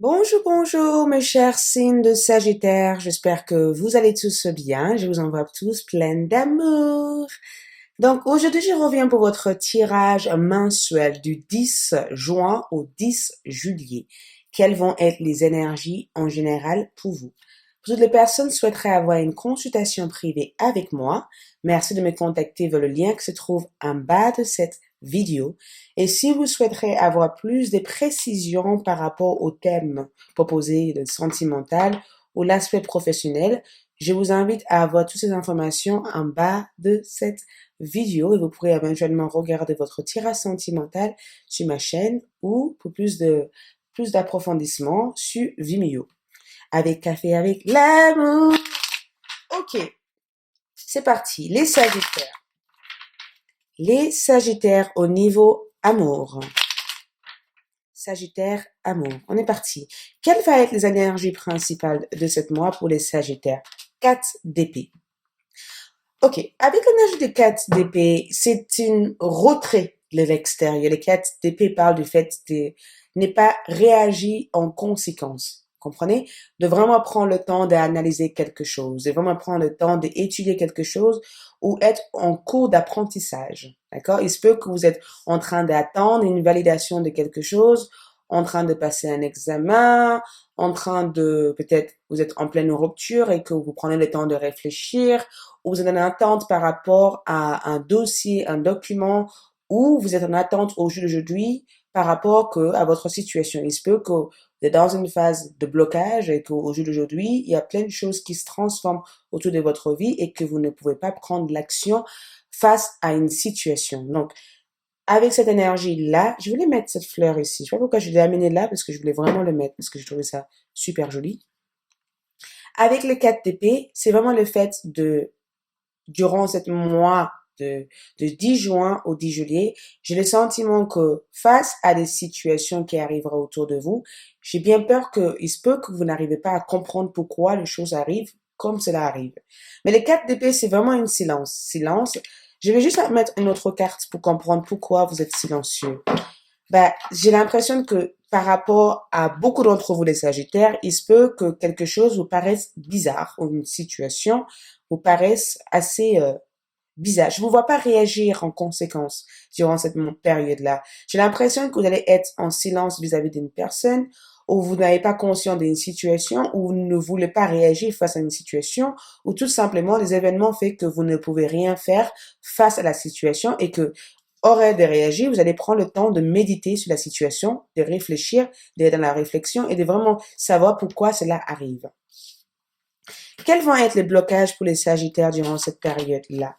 Bonjour mes chers signes de Sagittaire, j'espère que vous allez tous bien, je vous envoie tous plein d'amour. Donc aujourd'hui je reviens pour votre tirage mensuel du 10 juin au 10 juillet. Quelles vont être les énergies en général pour vous? Pour toutes les personnes qui souhaiteraient avoir une consultation privée avec moi, merci de me contacter vers le lien qui se trouve en bas de cette vidéo. Et si vous souhaiterez avoir plus de précisions par rapport au thème proposé de sentimental ou l'aspect professionnel, je vous invite à avoir toutes ces informations en bas de cette vidéo et vous pourrez éventuellement regarder votre tirage sentimental sur ma chaîne ou pour plus d'approfondissement sur Vimeo. Avec café avec l'amour. Ok, c'est parti. Les Sagittaires. Les Sagittaires au niveau amour. Sagittaire, amour. On est parti. Quelles vont être les énergies principales de ce mois pour les Sagittaires? 4 d'épée. Ok, avec l'énergie de 4 d'épée, c'est une retrait de l'extérieur. Les 4 d'épée parlent du fait de ne pas réagir en conséquence. Comprenez? De vraiment prendre le temps d'analyser quelque chose, de vraiment prendre le temps d'étudier quelque chose ou être en cours d'apprentissage. D'accord? Il se peut que vous êtes en train d'attendre une validation de quelque chose, en train de passer un examen, en train de, peut-être, vous êtes en pleine rupture et que vous prenez le temps de réfléchir, ou vous êtes en attente par rapport à un dossier, un document, ou vous êtes en attente au jour d'aujourd'hui par rapport à votre situation. Il se peut que vous êtes dans une phase de blocage et qu'au jour d'aujourd'hui, il y a plein de choses qui se transforment autour de votre vie et que vous ne pouvez pas prendre l'action face à une situation. Donc, avec cette énergie-là, je voulais mettre cette fleur ici. Je sais pas pourquoi je l'ai amenée là, parce que je voulais vraiment le mettre, parce que je trouvais ça super joli. Avec le 4 d'épée, c'est vraiment le fait durant ce mois de 10 juin au 10 juillet, j'ai le sentiment que face à des situations qui arriveront autour de vous, j'ai bien peur qu'il se peut que vous n'arrivez pas à comprendre pourquoi les choses arrivent comme cela arrive. Mais les 4 d'épée, c'est vraiment une silence. Silence. Je vais juste mettre une autre carte pour comprendre pourquoi vous êtes silencieux. J'ai l'impression que par rapport à beaucoup d'entre vous les Sagittaires, il se peut que quelque chose vous paraisse bizarre ou une situation vous paraisse assez bizarre. Je ne vous vois pas réagir en conséquence durant cette période-là. J'ai l'impression que vous allez être en silence vis-à-vis d'une personne ou vous n'avez pas conscience d'une situation ou vous ne voulez pas réagir face à une situation ou tout simplement les événements font que vous ne pouvez rien faire face à la situation et que aurait de réagir, vous allez prendre le temps de méditer sur la situation, de réfléchir, d'être dans la réflexion et de vraiment savoir pourquoi cela arrive. Quels vont être les blocages pour les Sagittaires durant cette période-là?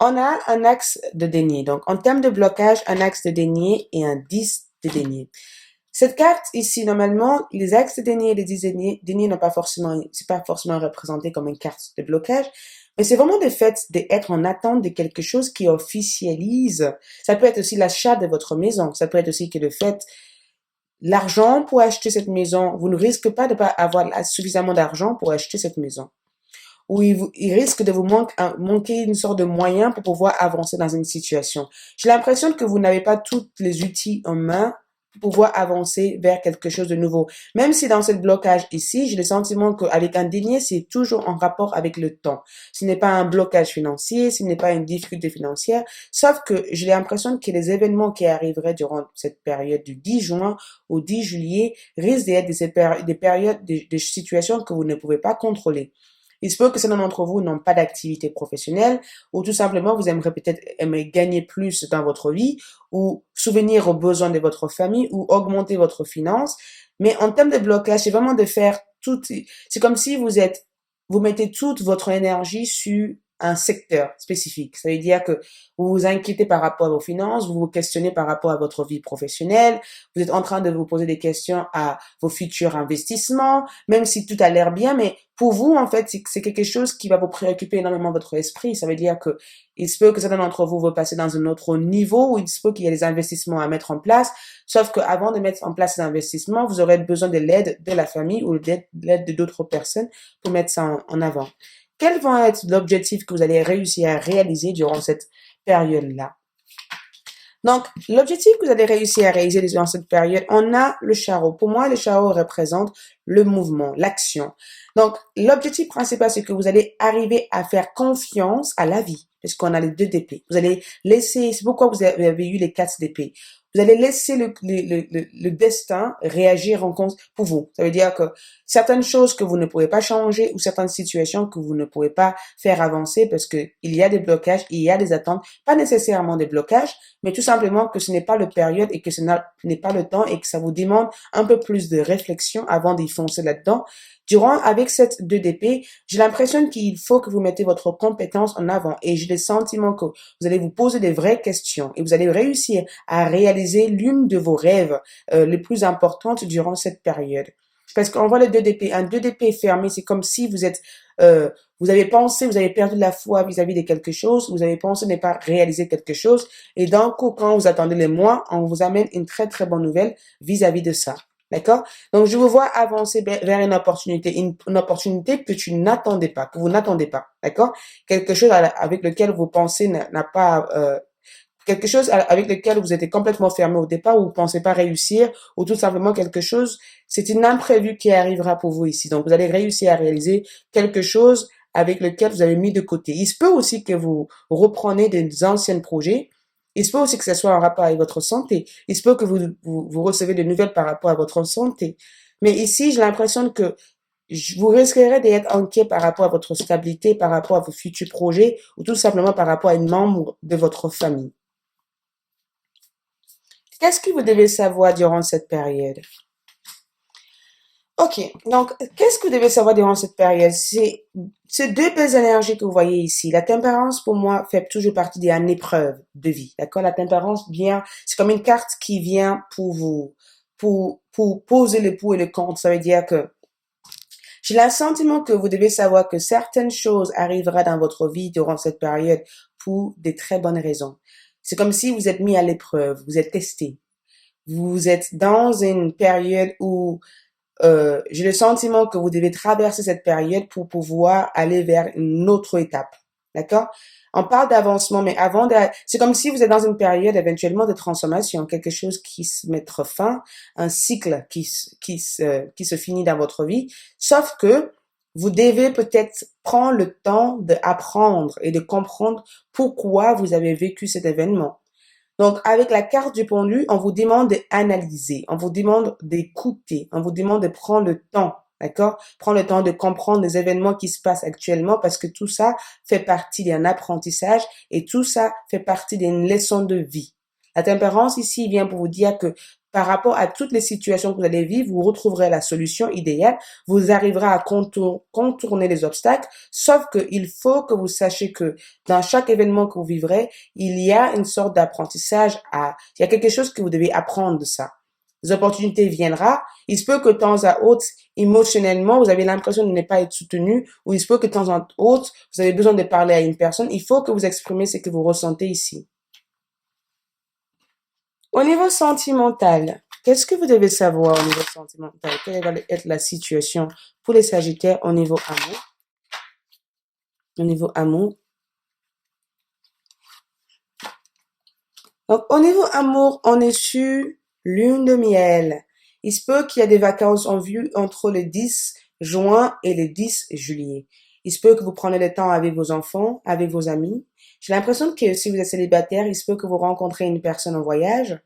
On a un axe de denier. Donc, en termes de blocage, un axe de denier et un 10 de denier. Cette carte ici, normalement, les axes de denier et les 10 de denier n'ont pas forcément, c'est pas forcément représenté comme une carte de blocage, mais c'est vraiment le fait d'être en attente de quelque chose qui officialise. Ça peut être aussi l'achat de votre maison. Ça peut être aussi que le fait, l'argent pour acheter cette maison, vous ne risquez pas de pas avoir suffisamment d'argent pour acheter cette maison. Ou il risque de vous manquer une sorte de moyen pour pouvoir avancer dans une situation. J'ai l'impression que vous n'avez pas tous les outils en main pour pouvoir avancer vers quelque chose de nouveau. Même si dans ce blocage ici, j'ai le sentiment qu'avec un denier, c'est toujours en rapport avec le temps. Ce n'est pas un blocage financier, ce n'est pas une difficulté financière, sauf que j'ai l'impression que les événements qui arriveraient durant cette période du 10 juin au 10 juillet risquent d'être des périodes, des situations que vous ne pouvez pas contrôler. Il se peut que certains d'entre vous n'ont pas d'activité professionnelle ou tout simplement vous aimeriez peut-être gagner plus dans votre vie ou souvenir aux besoins de votre famille ou augmenter votre finance. Mais en termes de blocage, c'est vraiment de faire tout, c'est comme si vous mettez toute votre énergie sur un secteur spécifique. Ça veut dire que vous vous inquiétez par rapport à vos finances, vous vous questionnez par rapport à votre vie professionnelle, vous êtes en train de vous poser des questions à vos futurs investissements, même si tout a l'air bien, mais pour vous, en fait, c'est quelque chose qui va vous préoccuper énormément votre esprit. Ça veut dire que il se peut que certains d'entre vous veulent passer dans un autre niveau, ou il se peut qu'il y ait des investissements à mettre en place, sauf qu'avant de mettre en place ces investissements, vous aurez besoin de l'aide de la famille ou de l'aide de d'autres personnes pour mettre ça en avant. Quel va être l'objectif que vous allez réussir à réaliser durant cette période-là? Donc, l'objectif que vous allez réussir à réaliser dans cette période, on a le charreau. Pour moi, le charreau représente le mouvement, l'action. Donc, l'objectif principal, c'est que vous allez arriver à faire confiance à la vie, parce qu'on a les deux d'épée. Vous allez laisser, c'est pourquoi vous avez eu les quatre d'épée. Vous allez laisser le destin réagir en compte pour vous. Ça veut dire que certaines choses que vous ne pouvez pas changer ou certaines situations que vous ne pouvez pas faire avancer parce que il y a des blocages, il y a des attentes, pas nécessairement des blocages, mais tout simplement que ce n'est pas le période et que ce n'est pas le temps et que ça vous demande un peu plus de réflexion avant d'y foncer là-dedans. Avec cette 2DP, j'ai l'impression qu'il faut que vous mettez votre compétence en avant et j'ai le sentiment que vous allez vous poser des vraies questions et vous allez réussir à réaliser l'une de vos rêves les plus importantes durant cette période. Parce qu'on voit le 2DP, un 2DP fermé, c'est comme si vous êtes, vous avez pensé, vous avez perdu la foi vis-à-vis de quelque chose, vous avez pensé ne pas réaliser quelque chose, et d'un coup, quand vous attendez les mois, on vous amène une très très bonne nouvelle vis-à-vis de ça. D'accord? Donc, je vous vois avancer vers une opportunité que tu n'attendais pas, que vous n'attendez pas. D'accord? Quelque chose avec lequel vous pensez n'a pas, quelque chose avec lequel vous étiez complètement fermé au départ ou vous pensez pas réussir ou tout simplement quelque chose, c'est une imprévu qui arrivera pour vous ici. Donc, vous allez réussir à réaliser quelque chose avec lequel vous avez mis de côté. Il se peut aussi que vous reprenez des anciens projets. Il se peut aussi que ce soit en rapport avec votre santé. Il se peut que vous recevez de nouvelles par rapport à votre santé. Mais ici, j'ai l'impression que vous risquerez d'être inquiet par rapport à votre stabilité, par rapport à vos futurs projets ou tout simplement par rapport à une membre de votre famille. Qu'est-ce que vous devez savoir durant cette période? Ok, donc qu'est-ce que vous devez savoir durant cette période? C'est ces deux belles énergies que vous voyez ici. La tempérance, pour moi, fait toujours partie d'une épreuve de vie. D'accord? La tempérance vient, c'est comme une carte qui vient pour vous, pour poser le pour et le contre. Ça veut dire que j'ai le sentiment que vous devez savoir que certaines choses arriveront dans votre vie durant cette période pour des très bonnes raisons. C'est comme si vous êtes mis à l'épreuve, vous êtes testé. Vous êtes dans une période où j'ai le sentiment que vous devez traverser cette période pour pouvoir aller vers une autre étape. D'accord? On parle d'avancement, mais c'est comme si vous êtes dans une période éventuellement de transformation, quelque chose qui se mettra fin, un cycle qui se finit dans votre vie. Sauf que vous devez peut-être prendre le temps d'apprendre et de comprendre pourquoi vous avez vécu cet événement. Donc, avec la carte du pendu, on vous demande d'analyser, on vous demande d'écouter, on vous demande de prendre le temps, d'accord? Prendre le temps de comprendre les événements qui se passent actuellement parce que tout ça fait partie d'un apprentissage et tout ça fait partie d'une leçon de vie. La tempérance ici vient pour vous dire que par rapport à toutes les situations que vous allez vivre, vous retrouverez la solution idéale, vous arriverez à contourner les obstacles, sauf qu'il faut que vous sachiez que dans chaque événement que vous vivrez, il y a une sorte d'apprentissage il y a quelque chose que vous devez apprendre de ça. Les opportunités viendront. Il se peut que de temps à autre, émotionnellement, vous avez l'impression de ne pas être soutenu, ou il se peut que de temps à autre, vous avez besoin de parler à une personne. Il faut que vous exprimez ce que vous ressentez ici. Au niveau sentimental, qu'est-ce que vous devez savoir au niveau sentimental? Quelle va être la situation pour les Sagittaires au niveau amour? Au niveau amour. Donc, au niveau amour, on est sur lune de miel. Il se peut qu'il y ait des vacances en vue entre le 10 juin et le 10 juillet. Il se peut que vous preniez le temps avec vos enfants, avec vos amis. J'ai l'impression que si vous êtes célibataire, il se peut que vous rencontrez une personne en voyage.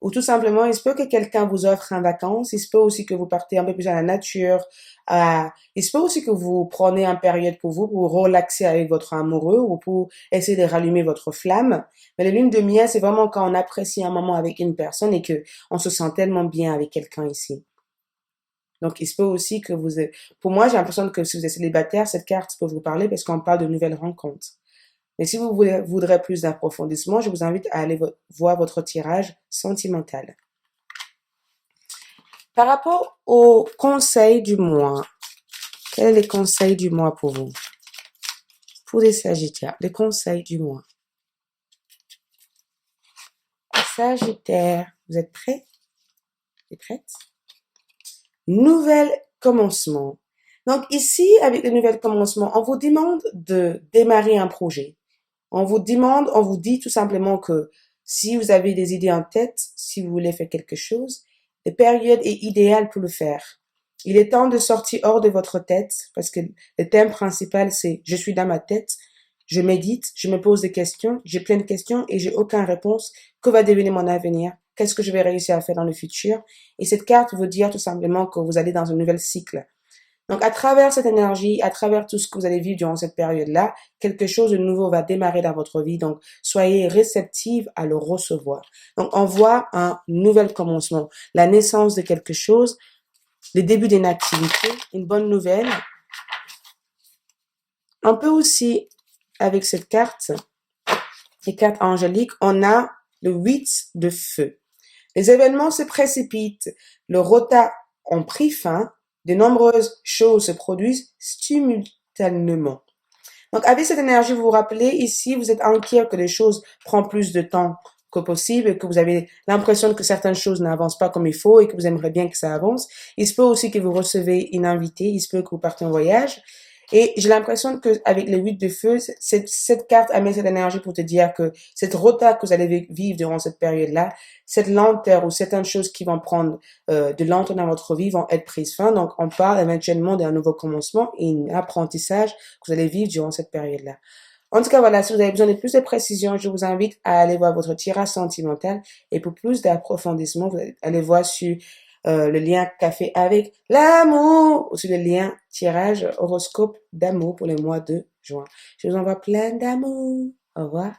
Ou tout simplement, il se peut que quelqu'un vous offre un vacances. Il se peut aussi que vous partez un peu plus dans la nature. Il se peut aussi que vous prenez une période pour vous, pour relaxer avec votre amoureux ou pour essayer de rallumer votre flamme. Mais la lune de miel, c'est vraiment quand on apprécie un moment avec une personne et que on se sent tellement bien avec quelqu'un ici. Donc, il se peut aussi que pour moi, j'ai l'impression que si vous êtes célibataire, cette carte peut vous parler parce qu'on parle de nouvelles rencontres. Mais si vous voudrez plus d'approfondissement, je vous invite à aller voir votre tirage sentimental. Par rapport aux conseils du mois, quels sont les conseils du mois pour vous? Pour les Sagittaires, les conseils du mois. Sagittaire, vous êtes prêts? Vous êtes prêtes? Nouvel commencement. Donc ici, avec le nouvel commencement, on vous demande de démarrer un projet. On vous dit tout simplement que Si vous avez des idées en tête, si vous voulez faire quelque chose, la période est idéale pour le faire. Il est temps de sortir hors de votre tête parce que le thème principal, c'est je suis dans ma tête, je médite, je me pose des questions, j'ai plein de questions et j'ai aucune réponse. Que va devenir mon avenir? Qu'est-ce que je vais réussir à faire dans le futur? Et cette carte veut dire tout simplement que vous allez dans un nouvel cycle. Donc, à travers cette énergie, à travers tout ce que vous allez vivre durant cette période-là, quelque chose de nouveau va démarrer dans votre vie. Donc, soyez réceptive à le recevoir. Donc, on voit un nouvel commencement, la naissance de quelque chose, le début d'une activité, une bonne nouvelle. On peut aussi, avec cette carte, les cartes angéliques, on a le 8 de feu. Les événements se précipitent, le retard ont pris fin, de nombreuses choses se produisent simultanément. Donc, avec cette énergie, vous vous rappelez, ici, vous êtes inquiet que les choses prennent plus de temps que possible et que vous avez l'impression que certaines choses n'avancent pas comme il faut et que vous aimeriez bien que ça avance. Il se peut aussi que vous recevez une invitée, il se peut que vous partez en voyage. Et j'ai l'impression que avec les 8 de feu, cette carte amène cette énergie pour te dire que cette retard que vous allez vivre durant cette période-là, cette lenteur ou certaines choses qui vont prendre de lenteur dans votre vie vont être prises fin. Donc, on parle éventuellement d'un nouveau commencement et un apprentissage que vous allez vivre durant cette période-là. En tout cas, voilà, si vous avez besoin de plus de précision, je vous invite à aller voir votre tirage sentimental et pour plus d'approfondissement, vous allez voir sur le lien café avec l'amour ou sur le lien tirage horoscope d'amour pour le mois de juin. Je vous envoie plein d'amour. Au revoir.